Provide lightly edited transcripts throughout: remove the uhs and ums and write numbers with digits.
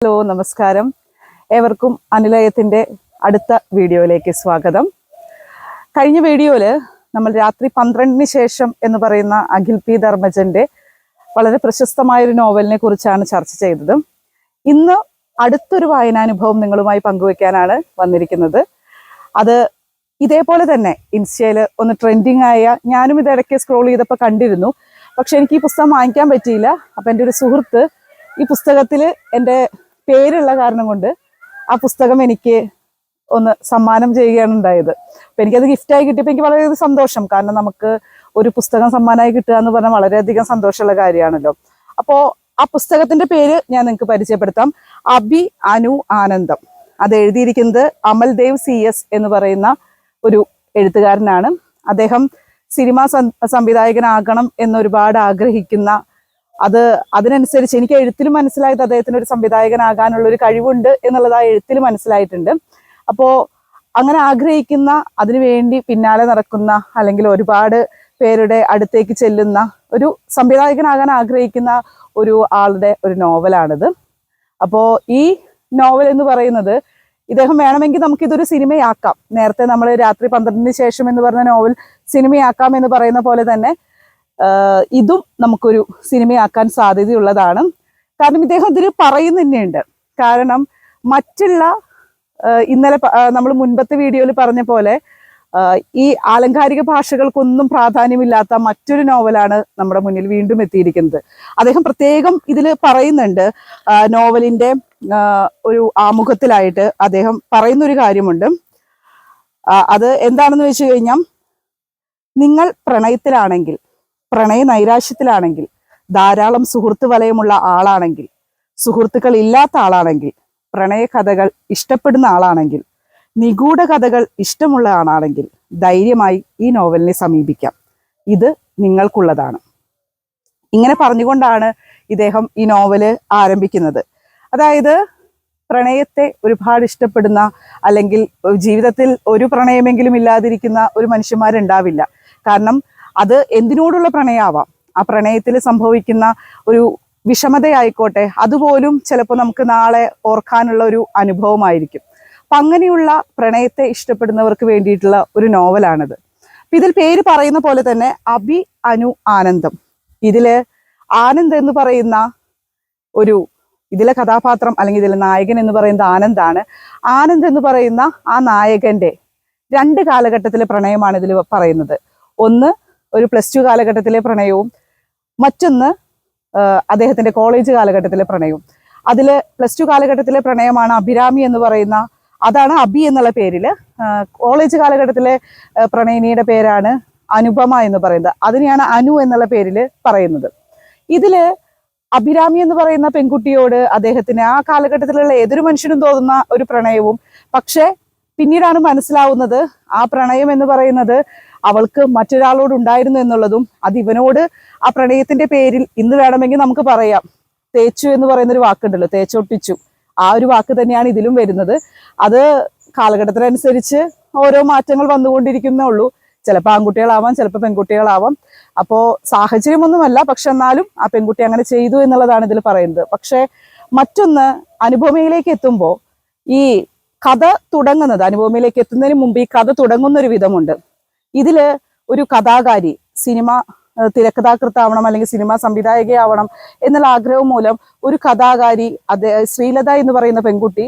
Hello, നമസ്കാരം. ഏവർക്കും അനിലയത്തിൻ്റെ അടുത്ത വീഡിയോയിലേക്ക് സ്വാഗതം. കഴിഞ്ഞ വീഡിയോയിൽ നമ്മൾ രാത്രി 12-ന് ശേഷം എന്ന് പറയുന്ന അഖിൽ പി ധർമ്മജൻ്റെ വളരെ പ്രശസ്തമായൊരു നോവലിനെ കുറിച്ചാണ് ചർച്ച ചെയ്തത്. ഇന്ന് അടുത്തൊരു വായനാനുഭവം നിങ്ങളുമായി പങ്കുവയ്ക്കാനാണ് വന്നിരിക്കുന്നത്. അത് ഇതേപോലെ തന്നെ ഇൻസ്റ്റയിൽ ഒന്ന് ട്രെൻഡിങ് ആയ, ഞാനും ഇതിടയ്ക്ക് സ്ക്രോൾ ചെയ്തപ്പോൾ കണ്ടിരുന്നു. പക്ഷെ എനിക്ക് ഈ പുസ്തകം വാങ്ങിക്കാൻ പറ്റിയില്ല. അപ്പം എൻ്റെ ഒരു സുഹൃത്ത് ഈ പുസ്തകത്തിൽ എൻ്റെ പേരുള്ള കാരണം കൊണ്ട് ആ പുസ്തകം എനിക്ക് ഒന്ന് സമ്മാനം ചെയ്യുകയാണ് ഉണ്ടായത്. അപ്പം എനിക്കത് ഗിഫ്റ്റായി കിട്ടിയപ്പോൾ എനിക്ക് വളരെയധികം സന്തോഷം. കാരണം നമുക്ക് ഒരു പുസ്തകം സമ്മാനമായി കിട്ടുക എന്ന് പറഞ്ഞാൽ വളരെയധികം സന്തോഷമുള്ള കാര്യമാണല്ലോ. അപ്പോൾ ആ പുസ്തകത്തിന്റെ പേര് ഞാൻ നിങ്ങൾക്ക് പരിചയപ്പെടുത്താം. അഭി അനു ആനന്ദം. അത് എഴുതിയിരിക്കുന്നത് അമൽദേവ് CS എന്ന് പറയുന്ന ഒരു എഴുത്തുകാരനാണ്. അദ്ദേഹം സിനിമാ സംവിധായകനാകണം എന്നൊരുപാട് ആഗ്രഹിക്കുന്ന, അതിനനുസരിച്ച് എനിക്ക് എഴുത്തിൽ മനസ്സിലായത് അദ്ദേഹത്തിന് ഒരു സംവിധായകനാകാനുള്ള ഒരു കഴിവുണ്ട് എന്നുള്ളത് ആ എഴുത്തിൽ മനസ്സിലായിട്ടുണ്ട്. അപ്പോൾ അങ്ങനെ ആഗ്രഹിക്കുന്ന, അതിനുവേണ്ടി പിന്നാലെ നടക്കുന്ന, അല്ലെങ്കിൽ ഒരുപാട് പേരുടെ അടുത്തേക്ക് ചെല്ലുന്ന ഒരു സംവിധായകനാകാൻ ആഗ്രഹിക്കുന്ന ഒരു ആളുടെ ഒരു നോവലാണിത്. അപ്പോൾ ഈ നോവൽ എന്ന് പറയുന്നത്, ഇദ്ദേഹം വേണമെങ്കിൽ നമുക്കിതൊരു സിനിമയാക്കാം. നേരത്തെ നമ്മൾ രാത്രി 12-ന് ശേഷം എന്ന് പറഞ്ഞ നോവൽ സിനിമയാക്കാം എന്ന് പറയുന്ന പോലെ തന്നെ ഇതും നമുക്കൊരു സിനിമയാക്കാൻ സാധ്യതയുള്ളതാണ്. കാരണം ഇദ്ദേഹം ഇതിൽ പറയുന്നുണ്ട്. കാരണം മറ്റുള്ള ഇന്നലെ നമ്മൾ മുൻപത്തെ വീഡിയോയിൽ പറഞ്ഞ പോലെ ഈ ആലങ്കാരിക ഭാഷകൾക്കൊന്നും പ്രാധാന്യമില്ലാത്ത മറ്റൊരു നോവലാണ് നമ്മുടെ മുന്നിൽ വീണ്ടും എത്തിയിരിക്കുന്നത്. അദ്ദേഹം പ്രത്യേകം ഇതിൽ പറയുന്നുണ്ട്. നോവലിന്റെ ഒരു ആമുഖത്തിലായിട്ട് അദ്ദേഹം പറയുന്നൊരു കാര്യമുണ്ട്. അത് എന്താണെന്ന് വെച്ച് കഴിഞ്ഞാൽ, നിങ്ങൾ പ്രണയത്തിലാണെങ്കിൽ, പ്രണയ നൈരാശ്യത്തിലാണെങ്കിൽ, ധാരാളം സുഹൃത്ത് വലയമുള്ള ആളാണെങ്കിൽ, സുഹൃത്തുക്കൾ ഇല്ലാത്ത ആളാണെങ്കിൽ, പ്രണയ കഥകൾ ഇഷ്ടപ്പെടുന്ന ആളാണെങ്കിൽ, നിഗൂഢ കഥകൾ ഇഷ്ടമുള്ള ആളാണെങ്കിൽ ധൈര്യമായി ഈ നോവലിനെ സമീപിക്കാം. ഇത് നിങ്ങൾക്കുള്ളതാണ്. ഇങ്ങനെ പറഞ്ഞുകൊണ്ടാണ് ഇദ്ദേഹം ഈ നോവല് ആരംഭിക്കുന്നത്. അതായത് പ്രണയത്തെ ഒരുപാട് ഇഷ്ടപ്പെടുന്ന, അല്ലെങ്കിൽ ജീവിതത്തിൽ ഒരു പ്രണയമെങ്കിലും ഇല്ലാതിരിക്കുന്ന ഒരു മനുഷ്യന്മാരുണ്ടാവില്ല. കാരണം അത് എന്തിനോടുള്ള പ്രണയമാവാം. ആ പ്രണയത്തിൽ സംഭവിക്കുന്ന ഒരു വിഷമതയായിക്കോട്ടെ, അതുപോലും ചിലപ്പോൾ നമുക്ക് നാളെ ഓർക്കാനുള്ള ഒരു അനുഭവമായിരിക്കും. അപ്പം അങ്ങനെയുള്ള പ്രണയത്തെ ഇഷ്ടപ്പെടുന്നവർക്ക് വേണ്ടിയിട്ടുള്ള ഒരു നോവലാണിത്. അപ്പം ഇതിൽ പേര് പറയുന്ന പോലെ തന്നെ അഭി അനു ആനന്ദം. ഇതില് ആനന്ദ് എന്ന് പറയുന്ന ഇതിലെ കഥാപാത്രം, അല്ലെങ്കിൽ ഇതിലെ നായകൻ എന്ന് പറയുന്നത് ആനന്ദാണ്. ആനന്ദ് എന്ന് പറയുന്ന ആ നായകന്റെ 2 കാലഘട്ടത്തിലെ പ്രണയമാണ് ഇതിൽ പറയുന്നത്. ഒന്ന് ഒരു +2 കാലഘട്ടത്തിലെ പ്രണയവും, മറ്റൊന്ന് അദ്ദേഹത്തിന്റെ കോളേജ് കാലഘട്ടത്തിലെ പ്രണയവും. അതില് +2 കാലഘട്ടത്തിലെ പ്രണയമാണ് അഭിരാമി എന്ന് പറയുന്ന, അതാണ് അഭി എന്നുള്ള പേരില്. കോളേജ് കാലഘട്ടത്തിലെ പ്രണയിനിയുടെ പേരാണ് അനുപമ എന്ന് പറയുന്നത്. അതിനെയാണ് അനു എന്നുള്ള പേരില് പറയുന്നത്. ഇതില് അഭിരാമി എന്ന് പറയുന്ന പെൺകുട്ടിയോട് അദ്ദേഹത്തിന് ആ കാലഘട്ടത്തിലുള്ള ഏതൊരു മനുഷ്യനും തോന്നുന്ന ഒരു പ്രണയവും, പക്ഷെ പിന്നീടാണ് മനസ്സിലാവുന്നത് ആ പ്രണയം എന്ന് പറയുന്നത് അവൾക്ക് മറ്റൊരാളോട് ഉണ്ടായിരുന്നു എന്നുള്ളതും, അത് ഇവനോട് ആ പ്രണയത്തിന്റെ പേരിൽ ഇന്ന് വേണമെങ്കിൽ നമുക്ക് പറയാം, തേച്ചു എന്ന് പറയുന്ന ഒരു വാക്കുണ്ടല്ലോ, തേച്ചൊട്ടിച്ചു. ആ ഒരു വാക്ക് തന്നെയാണ് ഇതിലും വരുന്നത്. അത് കാലഘട്ടത്തിനനുസരിച്ച് ഓരോ മാറ്റങ്ങൾ വന്നുകൊണ്ടിരിക്കുന്നേ ഉള്ളൂ. ചിലപ്പോൾ ആൺകുട്ടികളാവാം, ചിലപ്പോൾ പെൺകുട്ടികളാവാം. അപ്പോൾ സാഹചര്യമൊന്നുമല്ല, പക്ഷെ എന്നാലും ആ പെൺകുട്ടി അങ്ങനെ ചെയ്തു എന്നുള്ളതാണ് ഇതിൽ പറയുന്നത്. പക്ഷെ മറ്റൊന്ന്, അനുപമയിലേക്ക് എത്തുമ്പോൾ ഈ കഥ തുടങ്ങുന്നത്, അനുപമയിലേക്ക് എത്തുന്നതിന് മുമ്പ് ഈ കഥ തുടങ്ങുന്ന ഒരു വിധമുണ്ട്. ഇതില് ഒരു കഥാകാരി, സിനിമ തിരക്കഥാകൃത്താവണം, അല്ലെങ്കിൽ സിനിമാ സംവിധായകയാവണം എന്നുള്ള ആഗ്രഹം മൂലം ഒരു കഥാകാരി, ശ്രീലത എന്ന് പറയുന്ന പെൺകുട്ടി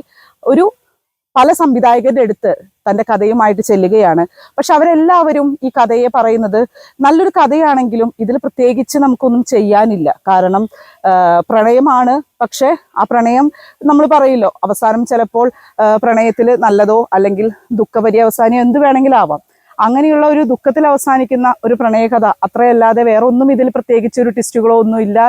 പല സംവിധായകരുടെ അടുത്ത് തന്റെ കഥയുമായിട്ട് ചെല്ലുകയാണ്. പക്ഷെ അവരെല്ലാവരും ഈ കഥയെ പറയുന്നത് നല്ലൊരു കഥയാണെങ്കിലും ഇതിൽ പ്രത്യേകിച്ച് നമുക്കൊന്നും ചെയ്യാനില്ല. കാരണം പ്രണയമാണ്. പക്ഷെ ആ പ്രണയം നമ്മൾ പറയില്ലോ, അവസാനം ചിലപ്പോൾ പ്രണയത്തിൽ നല്ലതോ അല്ലെങ്കിൽ ദുഃഖപര്യവസാനം എന്ത് വേണമെങ്കിലും ആവാം. അങ്ങനെയുള്ള ഒരു ദുഃഖത്തിൽ അവസാനിക്കുന്ന ഒരു പ്രണയകഥ, അത്രയല്ലാതെ വേറെ ഒന്നും ഇതിൽ പ്രത്യേകിച്ച് ഒരു ട്വിസ്റ്റുകളോ ഒന്നും ഇല്ല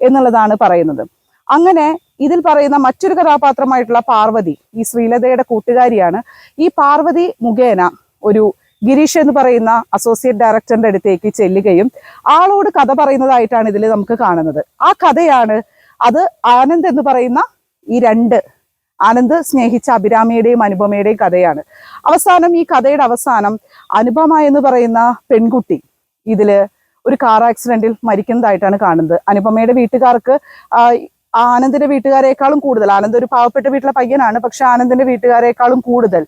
എന്നുള്ളതാണ് പറയുന്നത്. അങ്ങനെ ഇതിൽ പറയുന്ന മറ്റൊരു കഥാപാത്രമായിട്ടുള്ള പാർവതി, ഈ ശ്രീലതയുടെ കൂട്ടുകാരിയാണ്. ഈ പാർവതി മുഖേന ഒരു ഗിരീഷ് എന്ന് പറയുന്ന അസോസിയേറ്റ് ഡയറക്ടറിന്റെ അടുത്തേക്ക് ചെല്ലുകയും ആളോട് കഥ പറയുന്നതായിട്ടാണ് ഇതിൽ നമുക്ക് കാണുന്നത്. ആ കഥയാണ് അത്. ആനന്ദ് എന്ന് പറയുന്ന ആനന്ദ് സ്നേഹിച്ച അഭിരാമിയുടെയും അനുപമയുടെയും കഥയാണ്. അവസാനം ഈ കഥയുടെ അവസാനം അനുപമ എന്ന് പറയുന്ന പെൺകുട്ടി ഇതില് ഒരു കാർ ആക്സിഡന്റിൽ മരിക്കുന്നതായിട്ടാണ് കാണുന്നത്. അനുപമയുടെ വീട്ടുകാർക്ക് ആനന്ദിന്റെ വീട്ടുകാരെക്കാളും കൂടുതൽ, ആനന്ദ് ഒരു പാവപ്പെട്ട വീട്ടിലെ പയ്യനാണ്, പക്ഷെ ആനന്ദിന്റെ വീട്ടുകാരെക്കാളും കൂടുതൽ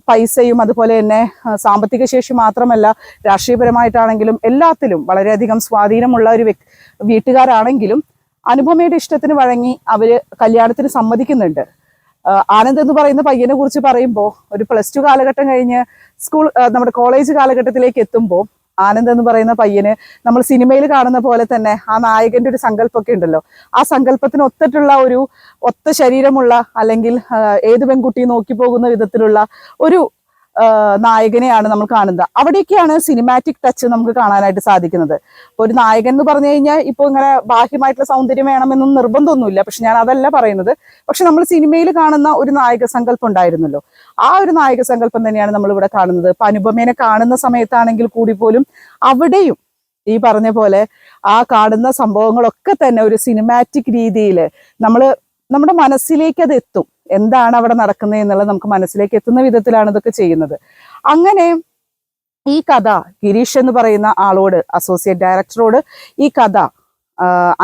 പൈസയും അതുപോലെ തന്നെ സാമ്പത്തിക ശേഷി മാത്രമല്ല രാഷ്ട്രീയപരമായിട്ടാണെങ്കിലും എല്ലാത്തിലും വളരെയധികം സ്വാധീനമുള്ള ഒരു വീട്ടുകാരാണെങ്കിലും അനുപമയുടെ ഇഷ്ടത്തിന് വഴങ്ങി അവര് കല്യാണത്തിന് സമ്മതിക്കുന്നുണ്ട്. ആനന്ദ് എന്ന് പറയുന്ന പയ്യനെ കുറിച്ച് പറയുമ്പോൾ ഒരു +2 കാലഘട്ടം കഴിഞ്ഞ് നമ്മുടെ കോളേജ് കാലഘട്ടത്തിലേക്ക് എത്തുമ്പോൾ ആനന്ദ് എന്ന് പറയുന്ന പയ്യന് നമ്മൾ സിനിമയിൽ കാണുന്ന പോലെ തന്നെ ആ നായകന്റെ ഒരു സങ്കല്പമൊക്കെ ഉണ്ടല്ലോ, ആ സങ്കല്പത്തിന് ഒത്ത ശരീരമുള്ള അല്ലെങ്കിൽ ഏത് പെൺകുട്ടി നോക്കി പോകുന്ന വിധത്തിലുള്ള ഒരു നായകനെയാണ് നമ്മൾ കാണുന്നത്. അവിടേക്കാണ് സിനിമാറ്റിക് ടച്ച് നമുക്ക് കാണാനായിട്ട് സാധിക്കുന്നത്. ഇപ്പൊ ഒരു നായകൻ എന്ന് പറഞ്ഞു കഴിഞ്ഞാൽ ഇപ്പൊ ഇങ്ങനെ ബാഹ്യമായിട്ടുള്ള സൗന്ദര്യം വേണമെന്നൊന്നും നിർബന്ധമൊന്നുമില്ല, പക്ഷെ ഞാൻ അതല്ല പറയുന്നത്. പക്ഷെ നമ്മൾ സിനിമയിൽ കാണുന്ന ഒരു നായക സങ്കല്പം ഉണ്ടായിരുന്നല്ലോ, ആ ഒരു നായക സങ്കല്പം തന്നെയാണ് നമ്മൾ ഇവിടെ കാണുന്നത്. ഇപ്പൊ അനുപമേനെ കാണുന്ന സമയത്താണെങ്കിൽ കൂടി പോലും അവിടെയും ഈ പറഞ്ഞ പോലെ ആ കാണുന്ന സംഭവങ്ങളൊക്കെ തന്നെ ഒരു സിനിമാറ്റിക് രീതിയിൽ നമ്മുടെ മനസ്സിലേക്ക് അത് എത്തും. എന്താണ് അവിടെ നടക്കുന്നത് എന്നുള്ളത് നമുക്ക് മനസ്സിലേക്ക് എത്തുന്ന വിധത്തിലാണ് ഇതൊക്കെ ചെയ്യുന്നത്. അങ്ങനെ ഈ കഥ ഗിരീഷ് എന്ന് പറയുന്ന ആളോട്, അസോസിയേറ്റ് ഡയറക്ടറോട് ഈ കഥ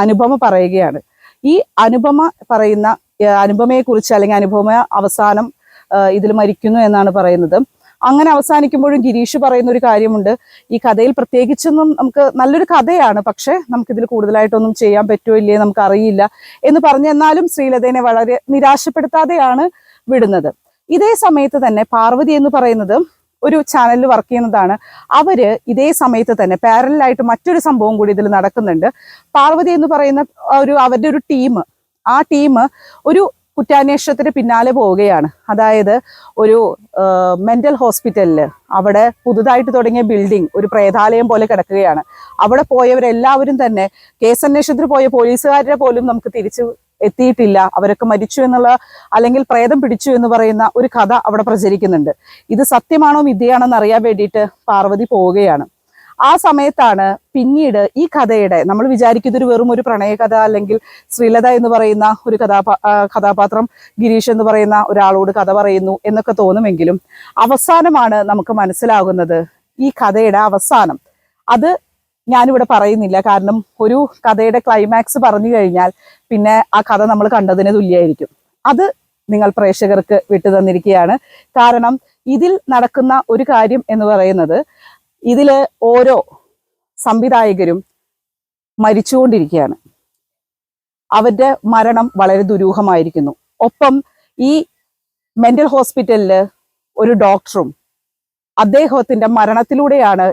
അനുപമ പറയുകയാണ്. ഈ അനുപമയെ കുറിച്ച് അല്ലെങ്കിൽ അനുപമ അവസാനം ഇതിൽ മരിക്കുന്നു എന്നാണ് പറയുന്നത്. അങ്ങനെ അവസാനിക്കുമ്പോഴും ഗിരീഷ് പറയുന്ന ഒരു കാര്യമുണ്ട്, ഈ കഥയിൽ പ്രത്യേകിച്ചൊന്നും നമുക്ക് നല്ലൊരു കഥയാണ്, പക്ഷെ നമുക്കിതിൽ കൂടുതലായിട്ടൊന്നും ചെയ്യാൻ പറ്റുമോ ഇല്ലേ നമുക്ക് അറിയില്ല എന്ന് പറഞ്ഞു. എന്നാലും ശ്രീലതേനെ വളരെ നിരാശപ്പെടുത്താതെയാണ് വിടുന്നത്. ഇതേ സമയത്ത് തന്നെ പാർവതി എന്ന് പറയുന്നത് ഒരു ചാനലിൽ വർക്ക് ചെയ്യുന്നതാണ്. അവര് ഇതേ സമയത്ത് തന്നെ പാരലായിട്ട് മറ്റൊരു സംഭവം കൂടി ഇതിൽ നടക്കുന്നുണ്ട്. പാർവതി എന്ന് പറയുന്ന അവരുടെ ഒരു ടീം, ആ ടീം ഒരു കുറ്റാന്വേഷണത്തിന് പിന്നാലെ പോവുകയാണ്. അതായത് ഒരു മെന്റൽ ഹോസ്പിറ്റലില് അവിടെ പുതുതായിട്ട് തുടങ്ങിയ ബിൽഡിംഗ് ഒരു പ്രേതാലയം പോലെ കിടക്കുകയാണ്. അവിടെ പോയവരെല്ലാവരും തന്നെ കേസന്വേഷണത്തിന് പോയ പോലീസുകാരെ പോലും നമുക്ക് തിരിച്ചു എത്തിയിട്ടില്ല, അവരൊക്കെ മരിച്ചു എന്നുള്ള അല്ലെങ്കിൽ പ്രേതം പിടിച്ചു എന്ന് പറയുന്ന ഒരു കഥ അവിടെ പ്രചരിക്കുന്നുണ്ട്. ഇത് സത്യമാണോ മിഥ്യയാണോ എന്ന് അറിയാൻ വേണ്ടിയിട്ട് പാർവതി പോവുകയാണ്. ആ സമയത്താണ് പിന്നീട് ഈ കഥയുടെ, നമ്മൾ വിചാരിക്കുന്നത് വെറും ഒരു പ്രണയകഥ അല്ലെങ്കിൽ ശ്രീലത എന്ന് പറയുന്ന ഒരു കഥാപാത്രം ഗിരീഷ് എന്ന് പറയുന്ന ഒരാളോട് കഥ പറയുന്നു എന്നൊക്കെ തോന്നുമെങ്കിലും അവസാനമാണ് നമുക്ക് മനസ്സിലാകുന്നത് ഈ കഥയുടെ അവസാനം. അത് ഞാനിവിടെ പറയുന്നില്ല, കാരണം ഒരു കഥയുടെ ക്ലൈമാക്സ് പറഞ്ഞു കഴിഞ്ഞാൽ പിന്നെ ആ കഥ നമ്മൾ കണ്ടതിന് തുല്യമായിരിക്കും. അത് നിങ്ങൾ പ്രേക്ഷകർക്ക് വിട്ടുതന്നിരിക്കുകയാണ്. കാരണം ഇതിൽ നടക്കുന്ന ഒരു കാര്യം എന്ന് പറയുന്നത്, ഇതില് ഓരോ സംവിധായകരും മരിച്ചുകൊണ്ടിരിക്കുകയാണ്. അവരുടെ മരണം വളരെ ദുരൂഹമായിരിക്കുന്നു. ഒപ്പം ഈ മെന്റൽ ഹോസ്പിറ്റലില് ഒരു ഡോക്ടറും അദ്ദേഹത്തിന്റെ മരണത്തിലൂടെയാണ്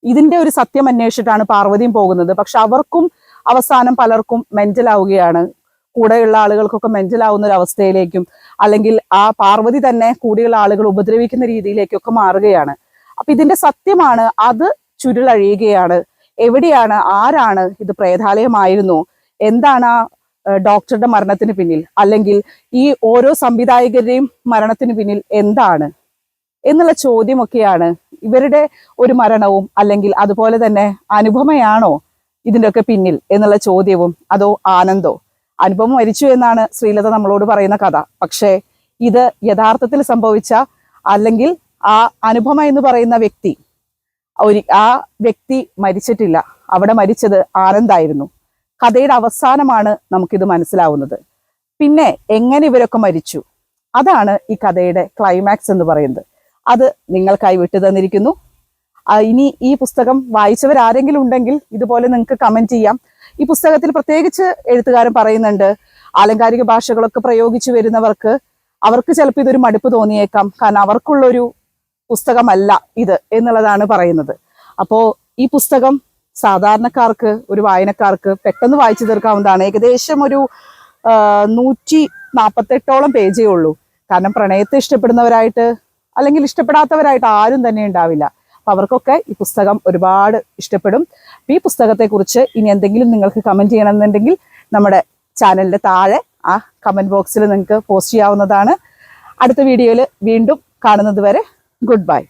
ഇതിന്റെ ഒരു സത്യം അന്വേഷിച്ചിട്ടാണ് പാർവതിയും പോകുന്നത്. പക്ഷെ അവർക്കും അവസാനം പലർക്കും മെന്റൽ ആവുകയാണ്. കൂടെയുള്ള ആളുകൾക്കൊക്കെ മെന്റൽ ആവുന്ന ഒരു അവസ്ഥയിലേക്കും അല്ലെങ്കിൽ ആ പാർവതി തന്നെ കൂടെയുള്ള ആളുകൾ ഉപദ്രവിക്കുന്ന രീതിയിലേക്കൊക്കെ മാറുകയാണ്. അപ്പൊ ഇതിന്റെ സത്യമാണ്, അത് ചുരുളഴിയുകയാണ്. എവിടെയാണ്, ആരാണ് ഇത്, പ്രേതാലയമായിരുന്നു, എന്താണ് ആ ഡോക്ടറുടെ മരണത്തിന് പിന്നിൽ, അല്ലെങ്കിൽ ഈ ഓരോ സംവിധായകരുടെയും മരണത്തിന് പിന്നിൽ എന്താണ് എന്നുള്ള ചോദ്യമൊക്കെയാണ്. ഇവരുടെ ഒരു മരണവും അല്ലെങ്കിൽ അതുപോലെ തന്നെ അനുപമയാണോ ഇതിൻ്റെയൊക്കെ പിന്നിൽ എന്നുള്ള ചോദ്യവും, അതോ ആനന്ദോ? അനുപമ മരിച്ചു എന്നാണ് ശ്രീലത നമ്മളോട് പറയുന്ന കഥ. പക്ഷേ ഇത് യഥാർത്ഥത്തിൽ സംഭവിച്ച, അല്ലെങ്കിൽ ആ അനുപമ എന്ന് പറയുന്ന ആ വ്യക്തി മരിച്ചിട്ടില്ല, അവിടെ മരിച്ചത് ആനന്ദായിരുന്നു. കഥയുടെ അവസാനമാണ് നമുക്കിത് മനസ്സിലാവുന്നത്. പിന്നെ എങ്ങനെ ഇവരൊക്കെ മരിച്ചു, അതാണ് ഈ കഥയുടെ ക്ലൈമാക്സ് എന്ന് പറയുന്നത്. അത് നിങ്ങൾക്കായി വിട്ടു തന്നിരിക്കുന്നു. ഇനി ഈ പുസ്തകം വായിച്ചവരാരെങ്കിലും ഉണ്ടെങ്കിൽ ഇതുപോലെ നിങ്ങൾക്ക് കമന്റ് ചെയ്യാം. ഈ പുസ്തകത്തിൽ പ്രത്യേകിച്ച് എഴുത്തുകാരൻ പറയുന്നുണ്ട്, ആലങ്കാരിക ഭാഷകളൊക്കെ പ്രയോഗിച്ചു വരുന്നവർക്ക് ചിലപ്പോൾ ഇതൊരു മടുപ്പ് തോന്നിയേക്കാം, കാരണം അവർക്കുള്ളൊരു പുസ്തകമല്ല ഇത് എന്നുള്ളതാണ് പറയുന്നത്. അപ്പോ ഈ പുസ്തകം സാധാരണക്കാർക്ക്, ഒരു വായനക്കാർക്ക് പെട്ടെന്ന് വായിച്ചു തീർക്കാവുന്നതാണ്. ഏകദേശം ഒരു 148ഓളം പേജേ ഉള്ളൂ. കാരണം പ്രണയത്തെ ഇഷ്ടപ്പെടുന്നവരായിട്ട് അല്ലെങ്കിൽ ഇഷ്ടപ്പെടാത്തവരായിട്ട് ആരും തന്നെ ഉണ്ടാവില്ല. അപ്പൊ അവർക്കൊക്കെ ഈ പുസ്തകം ഒരുപാട് ഇഷ്ടപ്പെടും. ഈ പുസ്തകത്തെക്കുറിച്ച് ഇനി എന്തെങ്കിലും നിങ്ങൾക്ക് കമന്റ് ചെയ്യണമെന്നുണ്ടെങ്കിൽ നമ്മുടെ ചാനലിന്റെ താഴെ ആ കമന്റ് ബോക്സിൽ നിങ്ങൾക്ക് പോസ്റ്റ് ചെയ്യാവുന്നതാണ്. അടുത്ത വീഡിയോയിൽ വീണ്ടും കാണുന്നത് വരെ ഗുഡ് ബൈ.